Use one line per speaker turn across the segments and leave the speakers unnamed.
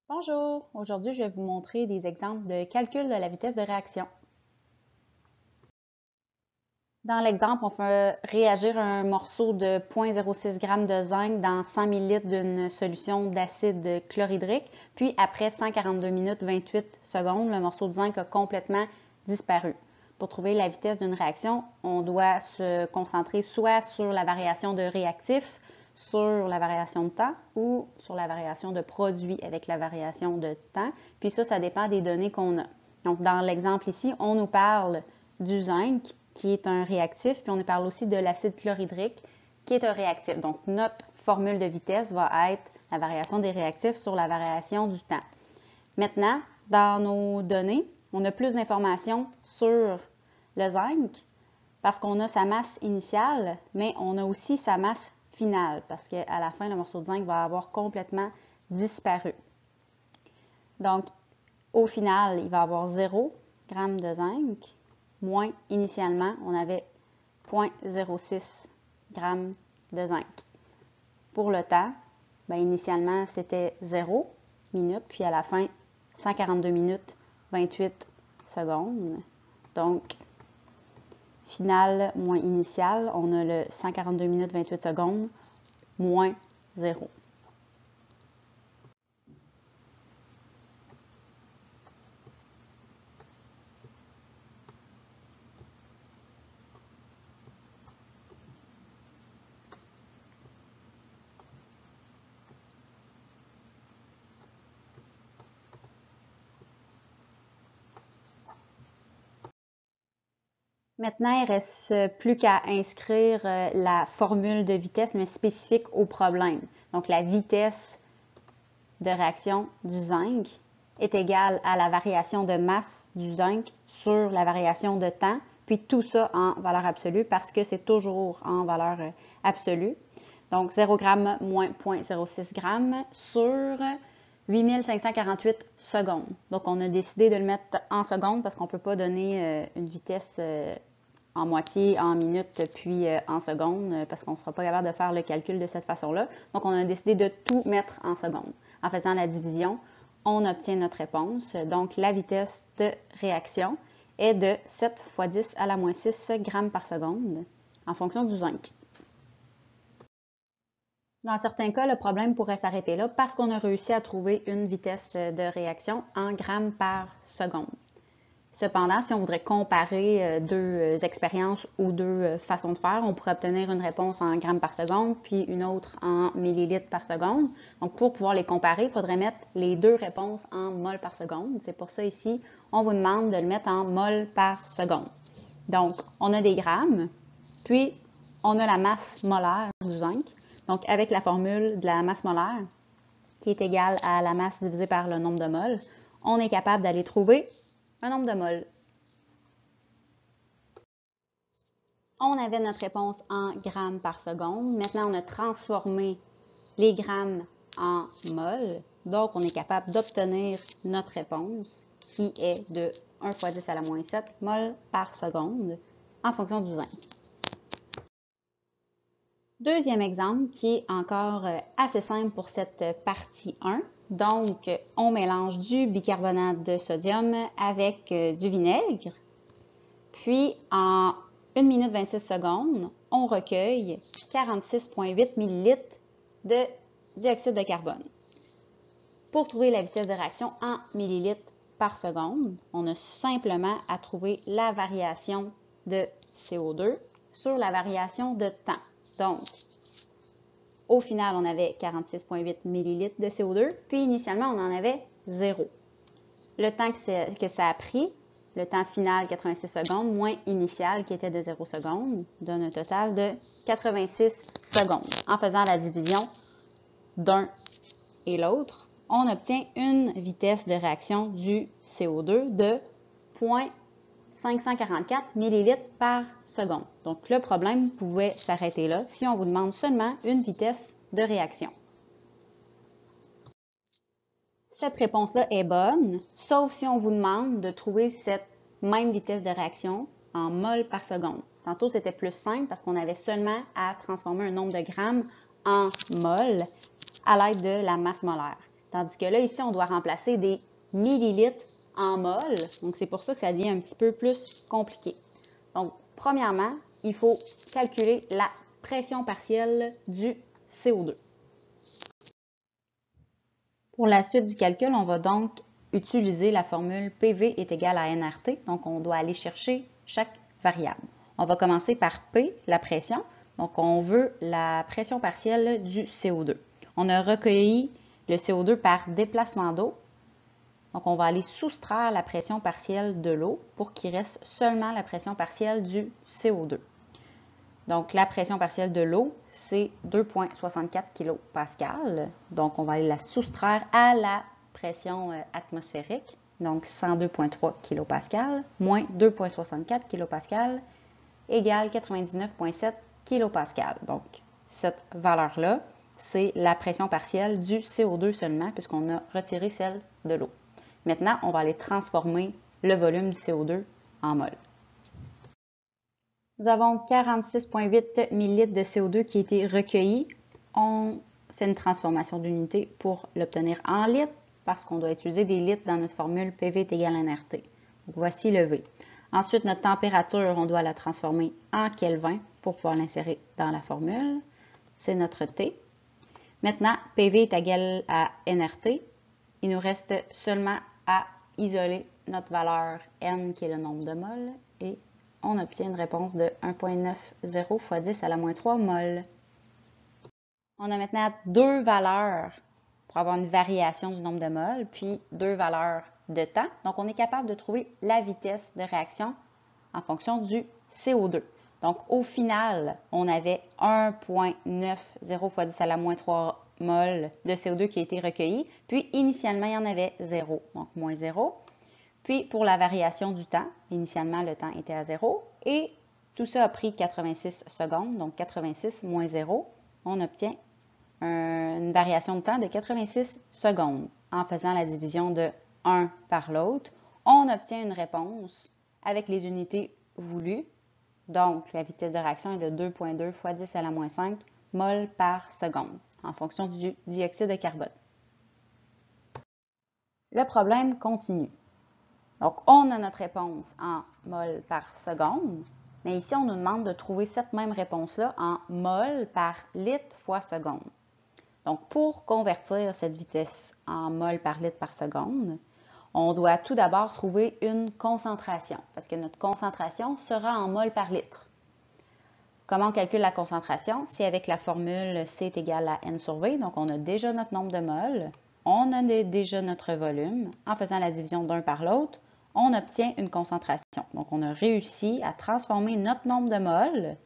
Bonjour! Aujourd'hui, je vais vous montrer des exemples de calcul de la vitesse de réaction. Dans l'exemple, on fait réagir un morceau de 0,06 g de zinc dans 100 ml d'une solution d'acide chlorhydrique, puis après 142 minutes 28 secondes, le morceau de zinc a complètement disparu. Pour trouver la vitesse d'une réaction, on doit se concentrer soit sur la variation de réactif, sur la variation de temps ou sur la variation de produit avec la variation de temps. Puis ça dépend des données qu'on a. Donc, dans l'exemple ici, on nous parle du zinc qui est un réactif, puis on nous parle aussi de l'acide chlorhydrique qui est un réactif. Donc, notre formule de vitesse va être la variation des réactifs sur la variation du temps. Maintenant, dans nos données, on a plus d'informations sur le zinc parce qu'on a sa masse initiale, mais on a aussi sa masse finale parce qu'à la fin, le morceau de zinc va avoir complètement disparu. Donc, au final, il va avoir 0 g de zinc, moins initialement, on avait 0,06 g de zinc. Pour le temps, initialement, c'était 0 minutes, puis à la fin, 142 minutes 28 secondes. Donc, final moins initial, on a le 142 minutes 28 secondes moins 0. Maintenant, il ne reste plus qu'à inscrire la formule de vitesse, mais spécifique au problème. Donc, la vitesse de réaction du zinc est égale à la variation de masse du zinc sur la variation de temps, puis tout ça en valeur absolue parce que c'est toujours en valeur absolue. Donc, 0 g moins 0,06 g sur 8548 secondes. Donc, on a décidé de le mettre en secondes parce qu'on ne peut pas donner une vitesse en moitié, en minutes, puis en secondes, parce qu'on ne sera pas capable de faire le calcul de cette façon-là. Donc, on a décidé de tout mettre en secondes. En faisant la division, on obtient notre réponse. Donc, la vitesse de réaction est de 7 fois 10 à la moins 6 grammes par seconde en fonction du zinc. Dans certains cas, le problème pourrait s'arrêter là parce qu'on a réussi à trouver une vitesse de réaction en grammes par seconde. Cependant, si on voudrait comparer deux expériences ou deux façons de faire, on pourrait obtenir une réponse en grammes par seconde, puis une autre en millilitres par seconde. Donc, pour pouvoir les comparer, il faudrait mettre les deux réponses en mol par seconde. C'est pour ça ici, on vous demande de le mettre en mol par seconde. Donc, on a des grammes, puis on a la masse molaire du zinc. Donc, avec la formule de la masse molaire, qui est égale à la masse divisée par le nombre de moles, on est capable d'aller trouver un nombre de moles. On avait notre réponse en grammes par seconde. Maintenant, on a transformé les grammes en moles. Donc, on est capable d'obtenir notre réponse qui est de 1 fois 10 à la moins 7 moles par seconde en fonction du zinc. Deuxième exemple qui est encore assez simple pour cette partie 1. Donc, on mélange du bicarbonate de sodium avec du vinaigre. Puis, en 1 minute 26 secondes, on recueille 46,8 ml de dioxyde de carbone. Pour trouver la vitesse de réaction en millilitres par seconde, on a simplement à trouver la variation de CO2 sur la variation de temps. Donc, au final, on avait 46,8 ml de CO2, puis initialement, on en avait 0. Le temps que ça a pris, le temps final, 86 secondes, moins initial, qui était de 0 secondes, donne un total de 86 secondes. En faisant la division d'un et l'autre, on obtient une vitesse de réaction du CO2 de 0,544 ml par seconde. Donc, le problème pouvait s'arrêter là si on vous demande seulement une vitesse de réaction. Cette réponse-là est bonne, sauf si on vous demande de trouver cette même vitesse de réaction en mol par seconde. Tantôt, c'était plus simple parce qu'on avait seulement à transformer un nombre de grammes en mol à l'aide de la masse molaire. Tandis que là, ici, on doit remplacer des millilitres en mol. Donc, c'est pour ça que ça devient un petit peu plus compliqué. Donc, premièrement, il faut calculer la pression partielle du CO2. Pour la suite du calcul, on va donc utiliser la formule PV est égal à nRT. Donc, on doit aller chercher chaque variable. On va commencer par P, la pression. Donc, on veut la pression partielle du CO2. On a recueilli le CO2 par déplacement d'eau. Donc, on va aller soustraire la pression partielle de l'eau pour qu'il reste seulement la pression partielle du CO2. Donc, la pression partielle de l'eau, c'est 2,64 kPa. Donc, on va aller la soustraire à la pression atmosphérique. Donc, 102,3 kPa moins 2,64 kPa égale 99,7 kPa. Donc, cette valeur-là, c'est la pression partielle du CO2 seulement, puisqu'on a retiré celle de l'eau. Maintenant, on va aller transformer le volume du CO2 en mol. Nous avons 46,8 ml de CO2 qui a été recueilli. On fait une transformation d'unité pour l'obtenir en litres, parce qu'on doit utiliser des litres dans notre formule PV est égal à nRT. Donc, voici le V. Ensuite, notre température, on doit la transformer en Kelvin pour pouvoir l'insérer dans la formule. C'est notre T. Maintenant, PV est égal à nRT. Il nous reste seulement à isoler notre valeur N, qui est le nombre de moles, et on obtient une réponse de 1,90 fois 10 à la moins 3 mol. On a maintenant deux valeurs pour avoir une variation du nombre de moles, puis deux valeurs de temps. Donc, on est capable de trouver la vitesse de réaction en fonction du CO2. Donc, au final, on avait 1,90 fois 10 à la moins 3 mol de CO2 qui a été recueilli. Puis, initialement, il y en avait 0, donc moins 0. Puis, pour la variation du temps, initialement, le temps était à 0. Et tout ça a pris 86 secondes, donc 86 moins 0. On obtient une variation de temps de 86 secondes. En faisant la division de 1 par l'autre, on obtient une réponse avec les unités voulues. Donc, la vitesse de réaction est de 2,2 fois 10 à la moins 5 mol par seconde, en fonction du dioxyde de carbone. Le problème continue. Donc, on a notre réponse en mol par seconde, mais ici, on nous demande de trouver cette même réponse-là en mol par litre fois seconde. Donc, pour convertir cette vitesse en mol par litre par seconde, on doit tout d'abord trouver une concentration, parce que notre concentration sera en mol par litre. Comment on calcule la concentration? C'est avec la formule C est égal à N sur V. Donc, on a déjà notre nombre de moles, on a déjà notre volume. En faisant la division d'un par l'autre, on obtient une concentration. Donc, on a réussi à transformer notre nombre de moles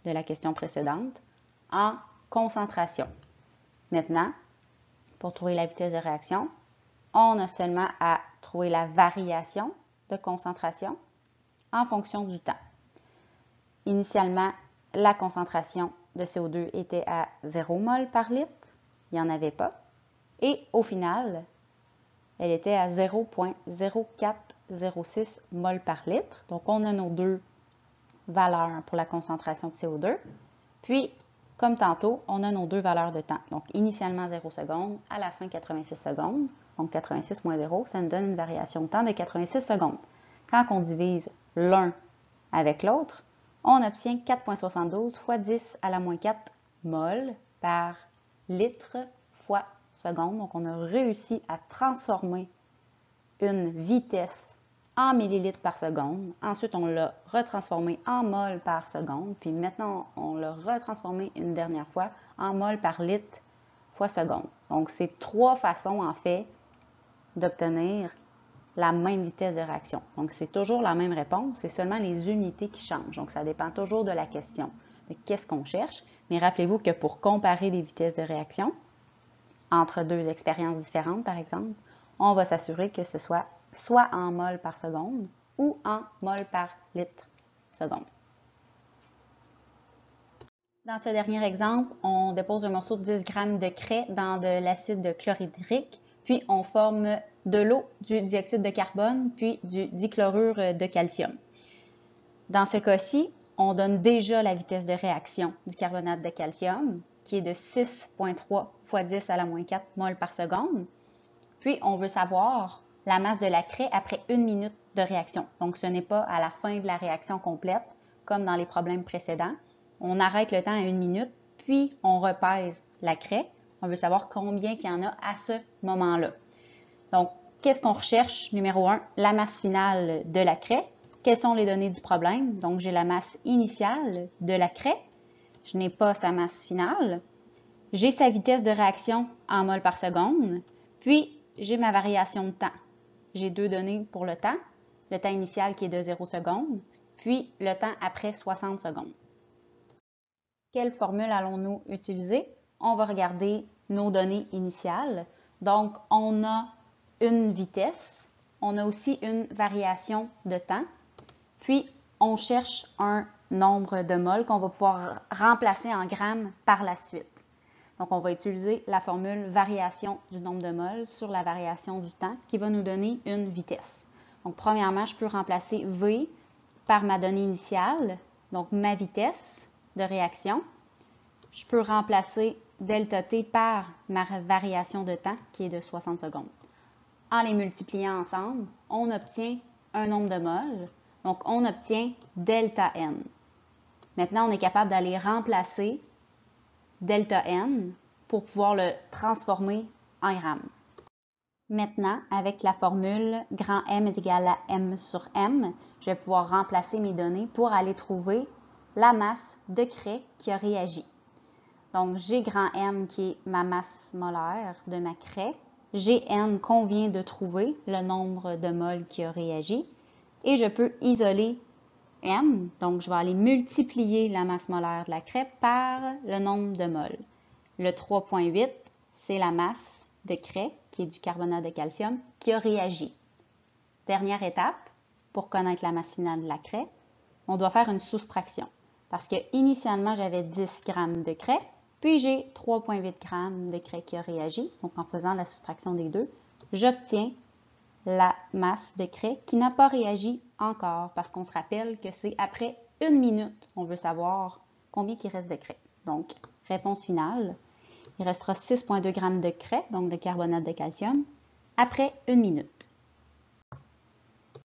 de la question précédente en concentration. Maintenant, pour trouver la vitesse de réaction, on a seulement à trouver la variation de concentration en fonction du temps. Initialement, la concentration de CO2 était à 0 mol par litre. Il n'y en avait pas. Et au final, elle était à 0,0406 mol par litre. Donc, on a nos deux valeurs pour la concentration de CO2. Puis, comme tantôt, on a nos deux valeurs de temps. Donc, initialement 0 secondes, à la fin 86 secondes. Donc, 86 moins 0, ça nous donne une variation de temps de 86 secondes. Quand on divise l'un avec l'autre, on obtient 4,72 fois 10 à la moins 4 mol par litre fois seconde. Donc, on a réussi à transformer une vitesse en millilitres par seconde. Ensuite, on l'a retransformé en mol par seconde. Puis maintenant, on l'a retransformé une dernière fois en mol par litre fois seconde. Donc, c'est trois façons, en fait, d'obtenir la même vitesse de réaction. Donc, c'est toujours la même réponse, c'est seulement les unités qui changent. Donc, ça dépend toujours de la question, de qu'est-ce qu'on cherche. Mais rappelez-vous que pour comparer des vitesses de réaction entre deux expériences différentes, par exemple, on va s'assurer que ce soit en mol par seconde ou en mol par litre seconde. Dans ce dernier exemple, on dépose un morceau de 10 g de craie dans de l'acide chlorhydrique, puis on forme de l'eau, du dioxyde de carbone, puis du dichlorure de calcium. Dans ce cas-ci, on donne déjà la vitesse de réaction du carbonate de calcium, qui est de 6,3 fois 10 à la moins 4 moles par seconde. Puis, on veut savoir la masse de la craie après 1 minute de réaction. Donc, ce n'est pas à la fin de la réaction complète, comme dans les problèmes précédents. On arrête le temps à 1 minute, puis on repèse la craie. On veut savoir combien il y en a à ce moment-là. Donc, qu'est-ce qu'on recherche? Numéro 1, la masse finale de la craie. Quelles sont les données du problème? Donc, j'ai la masse initiale de la craie. Je n'ai pas sa masse finale. J'ai sa vitesse de réaction en moles par seconde. Puis, j'ai ma variation de temps. J'ai 2 données pour le temps initial qui est de 0 secondes, puis le temps après 60 secondes. Quelle formule allons-nous utiliser? On va regarder nos données initiales. Donc, on a une vitesse, on a aussi une variation de temps, puis on cherche un nombre de moles qu'on va pouvoir remplacer en grammes par la suite. Donc, on va utiliser la formule variation du nombre de moles sur la variation du temps qui va nous donner une vitesse. Donc, premièrement, je peux remplacer V par ma donnée initiale, donc ma vitesse de réaction. Je peux remplacer delta T par ma variation de temps qui est de 60 secondes. En les multipliant ensemble, on obtient un nombre de moles, donc on obtient delta N. Maintenant, on est capable d'aller remplacer delta N pour pouvoir le transformer en grammes. Maintenant, avec la formule grand M est égal à M sur M, je vais pouvoir remplacer mes données pour aller trouver la masse de craie qui a réagi. Donc, j'ai grand M qui est ma masse molaire de ma craie, j'ai N qu'on vient de trouver, le nombre de moles qui a réagi, et je peux isoler M, donc je vais aller multiplier la masse molaire de la craie par le nombre de moles. Le 3,8, c'est la masse de craie, qui est du carbonate de calcium, qui a réagi. Dernière étape, pour connaître la masse finale de la craie, on doit faire une soustraction. Parce que initialement, j'avais 10 grammes de craie, puis j'ai 3,8 grammes de craie qui a réagi. Donc, en faisant la soustraction des deux, j'obtiens la masse de craie qui n'a pas réagi encore, parce qu'on se rappelle que c'est après 1 minute, on veut savoir combien il reste de craie. Donc, réponse finale, il restera 6,2 grammes de craie, donc de carbonate de calcium, après 1 minute.